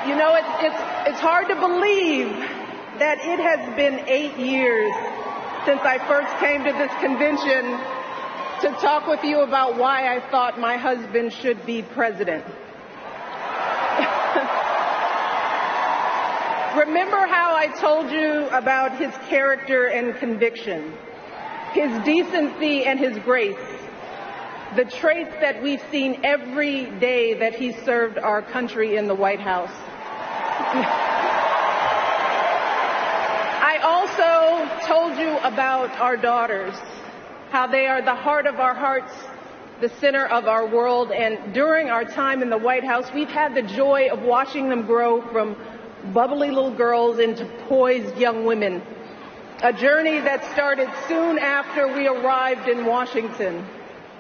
You know, it's hard to believe that it has been 8 years since I first came to this convention to talk with you about why I thought my husband should be president. Remember how I told you about his character and conviction, his decency and his grace, the traits that we've seen every day that he served our country in the White House. I also told you about our daughters, how they are the heart of our hearts, the center of our world, and during our time in the White House, we've had the joy of watching them grow from bubbly little girls into poised young women, a journey that started soon after we arrived in Washington,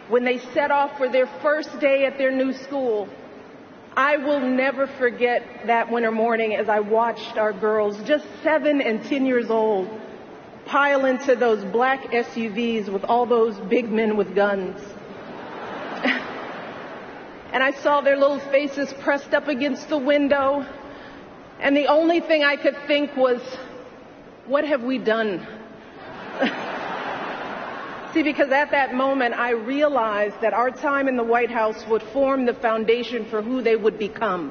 when they set off for their first day at their new school. I will never forget that winter morning as I watched our girls, just 7 and 10 years old, pile into those black SUVs with all those big men with guns. And I saw their little faces pressed up against the window, and the only thing I could think was, what have we done? See, because at that moment, I realized that our time in the White House would form the foundation for who they would become,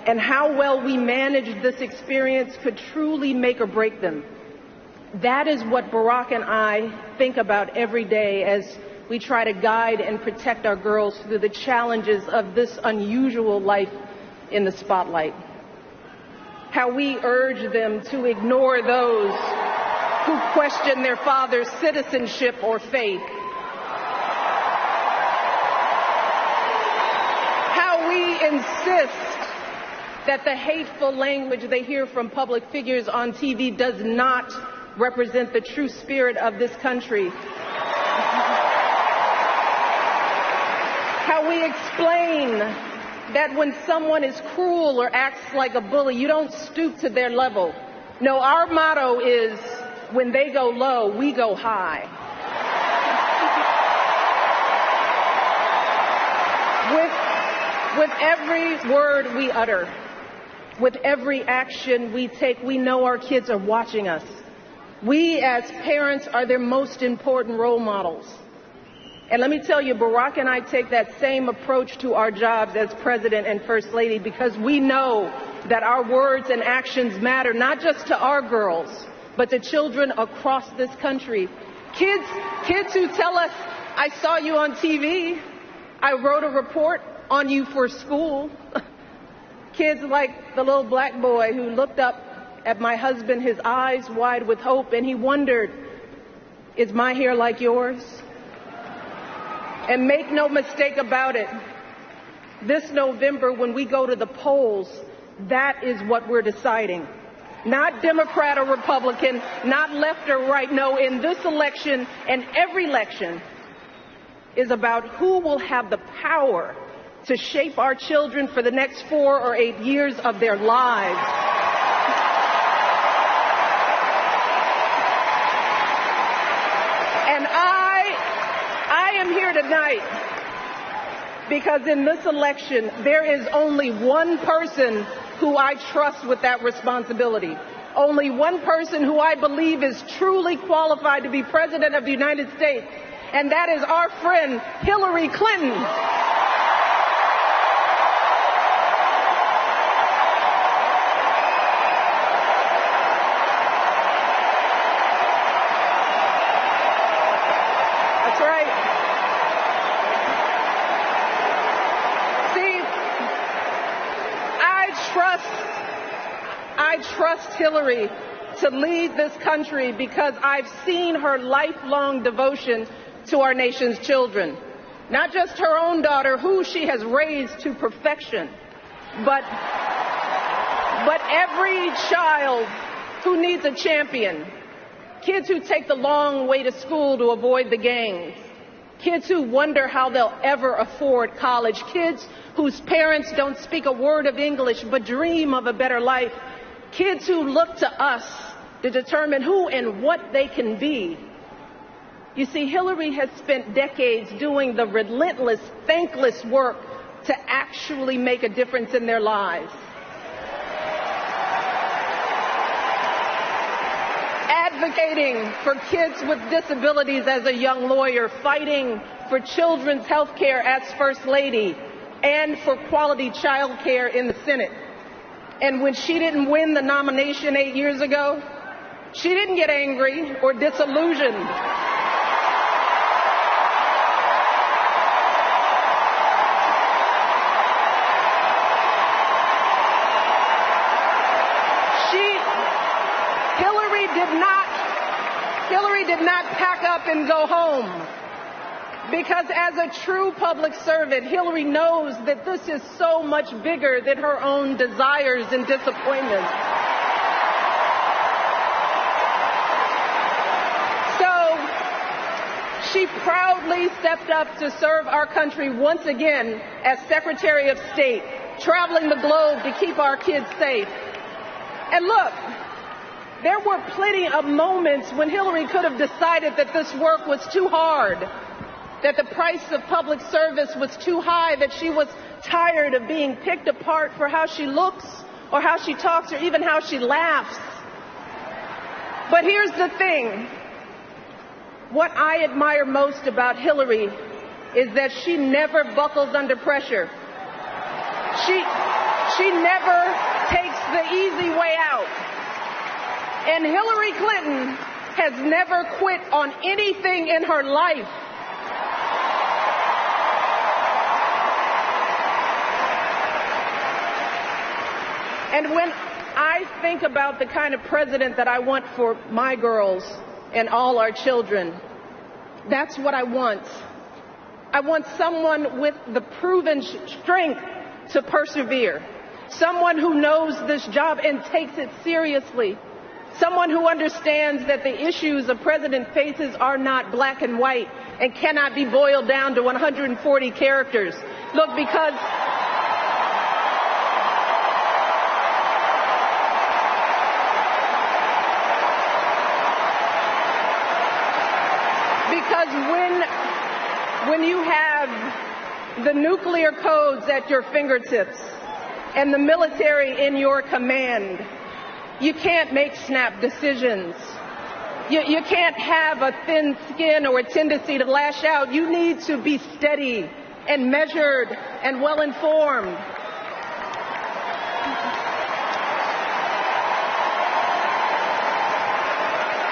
and how well we managed this experience could truly make or break them. That is what Barack and I think about every day as we try to guide and protect our girls through the challenges of this unusual life in the spotlight. How we urge them to ignore those who question their father's citizenship or faith. How we insist that the hateful language they hear from public figures on TV does not represent the true spirit of this country. How we explain that when someone is cruel or acts like a bully, you don't stoop to their level. No, our motto is, when they go low, we go high. With every word we utter, with every action we take, we know our kids are watching us. We as parents are their most important role models. And let me tell you, Barack and I take that same approach to our jobs as President and First Lady, because we know that our words and actions matter, not just to our girls, but to children across this country. Kids who tell us, I saw you on TV, I wrote a report on you for school. Kids like the little black boy who looked up at my husband, his eyes wide with hope, and he wondered, is my hair like yours? And make no mistake about it, this November when we go to the polls, that is what we're deciding. Not Democrat or Republican, not left or right. No, in this election and every election is about who will have the power to shape our children for the next 4 or 8 years of their lives. And I am here tonight because in this election, there is only one person who I trust with that responsibility. Only one person who I believe is truly qualified to be President of the United States, and that is our friend Hillary Clinton. That's right. See, I trust Hillary to lead this country because I've seen her lifelong devotion to our nation's children. Not just her own daughter, who she has raised to perfection, but every child who needs a champion. Kids who take the long way to school to avoid the gangs. Kids who wonder how they'll ever afford college. Kids whose parents don't speak a word of English but dream of a better life. Kids who look to us to determine who and what they can be. You see, Hillary has spent decades doing the relentless, thankless work to actually make a difference in their lives. advocating for kids with disabilities as a young lawyer, fighting for children's health care as First Lady, and for quality child care in the Senate. And when she didn't win the nomination 8 years ago, she didn't get angry or disillusioned. Hillary did not pack up and go home, because as a true public servant, Hillary knows that this is so much bigger than her own desires and disappointments. So she proudly stepped up to serve our country once again as Secretary of State, traveling the globe to keep our kids safe. And look, there were plenty of moments when Hillary could have decided that this work was too hard, that the price of public service was too high, that she was tired of being picked apart for how she looks or how she talks or even how she laughs. But here's the thing. What I admire most about Hillary is that she never buckles under pressure. She never takes the easy way out. And Hillary Clinton has never quit on anything in her life. And when I think about the kind of president that I want for my girls and all our children, that's what I want. I want someone with the proven strength to persevere, someone who knows this job and takes it seriously. Someone who understands that the issues a president faces are not black and white and cannot be boiled down to 140 characters. Look, because when you have the nuclear codes at your fingertips and the military in your command, you can't make snap decisions. You can't have a thin skin or a tendency to lash out. You need to be steady and measured and well-informed.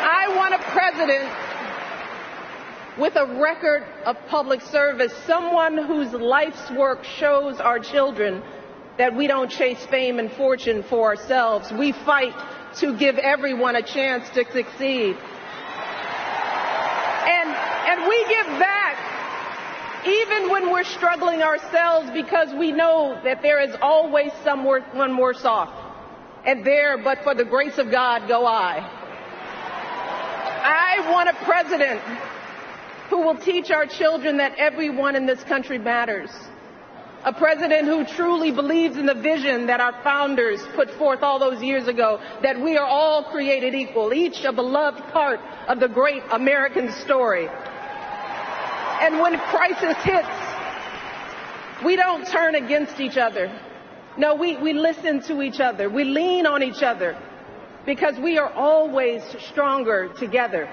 I want a president with a record of public service, someone whose life's work shows our children that we don't chase fame and fortune for ourselves. We fight to give everyone a chance to succeed. And we give back even when we're struggling ourselves, because we know that there is always someone worse off. And there, but for the grace of God, go I. I want a president who will teach our children that everyone in this country matters. A president who truly believes in the vision that our founders put forth all those years ago, that we are all created equal, each a beloved part of the great American story. And when crisis hits, we don't turn against each other. No, we listen to each other. We lean on each other, because we are always stronger together.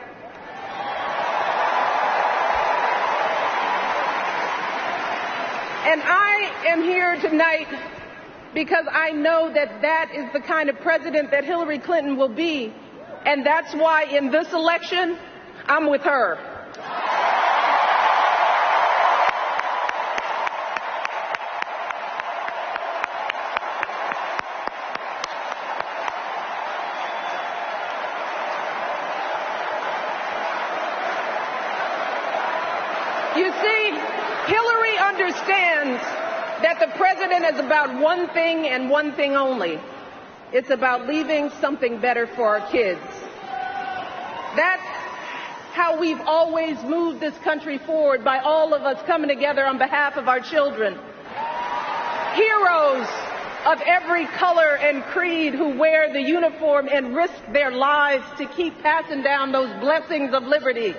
And I am here tonight because I know that that is the kind of president that Hillary Clinton will be. And that's why in this election, I'm with her. You see, Hillary understands that the president is about one thing and one thing only. It's about leaving something better for our kids. That's how we've always moved this country forward, by all of us coming together on behalf of our children. Heroes of every color and creed who wear the uniform and risk their lives to keep passing down those blessings of liberty.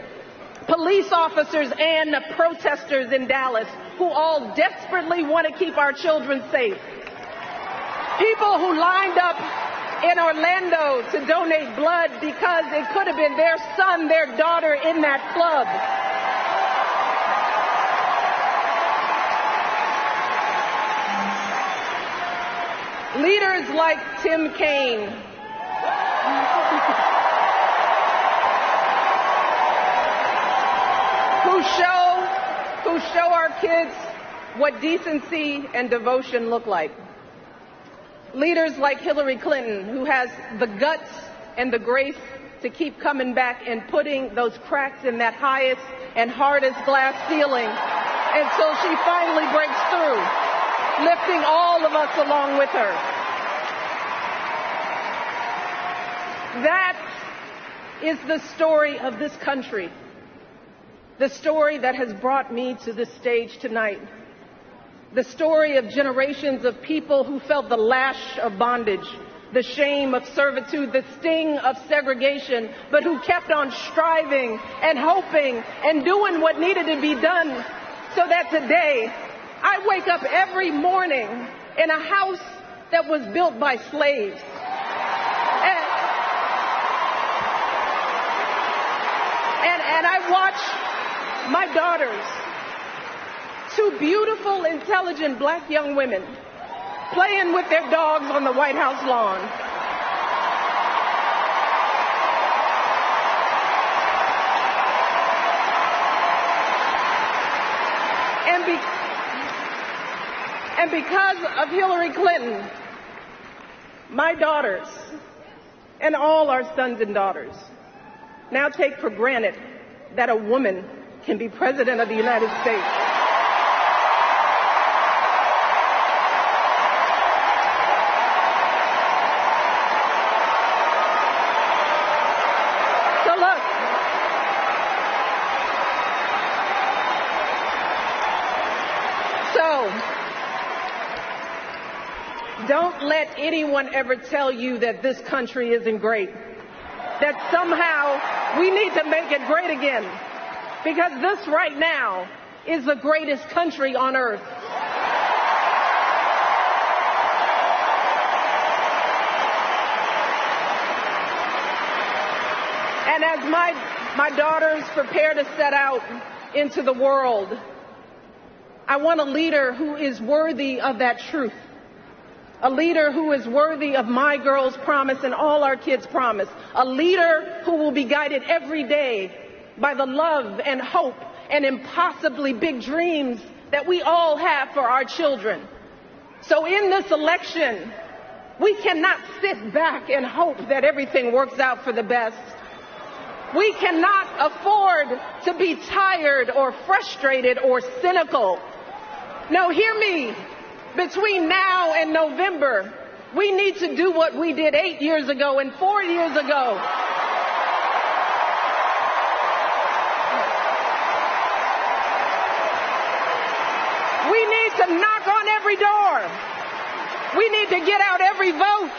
Police officers and protesters in Dallas who all desperately want to keep our children safe. People who lined up in Orlando to donate blood because it could have been their son, their daughter in that club. Leaders like Tim Kaine, who show our kids what decency and devotion look like. Leaders like Hillary Clinton, who has the guts and the grace to keep coming back and putting those cracks in that highest and hardest glass ceiling until she finally breaks through, lifting all of us along with her. That is the story of this country, the story that has brought me to this stage tonight, the story of generations of people who felt the lash of bondage, the shame of servitude, the sting of segregation, but who kept on striving and hoping and doing what needed to be done so that today I wake up every morning in a house that was built by slaves. And I watch my daughters, two beautiful, intelligent black young women, playing with their dogs on the White House lawn. And because of Hillary Clinton, my daughters and all our sons and daughters now take for granted that a woman can be president of the United States. So look, don't let anyone ever tell you that this country isn't great, that somehow we need to make it great again, because this right now is the greatest country on earth. And as my daughters prepare to set out into the world, I want a leader who is worthy of that truth. A leader who is worthy of my girls' promise and all our kids' promise. A leader who will be guided every day by the love and hope and impossibly big dreams that we all have for our children. So in this election, we cannot sit back and hope that everything works out for the best. We cannot afford to be tired or frustrated or cynical. No, hear me. Between now and November, we need to do what we did 8 years ago and 4 years ago. We need to knock on every door. We need to get out every vote.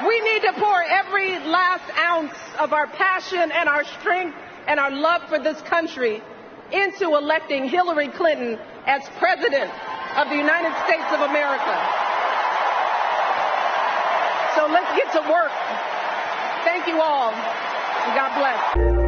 We need to pour every last ounce of our passion and our strength and our love for this country into electing Hillary Clinton as president of the United States of America. So let's get to work. Thank you all, and God bless.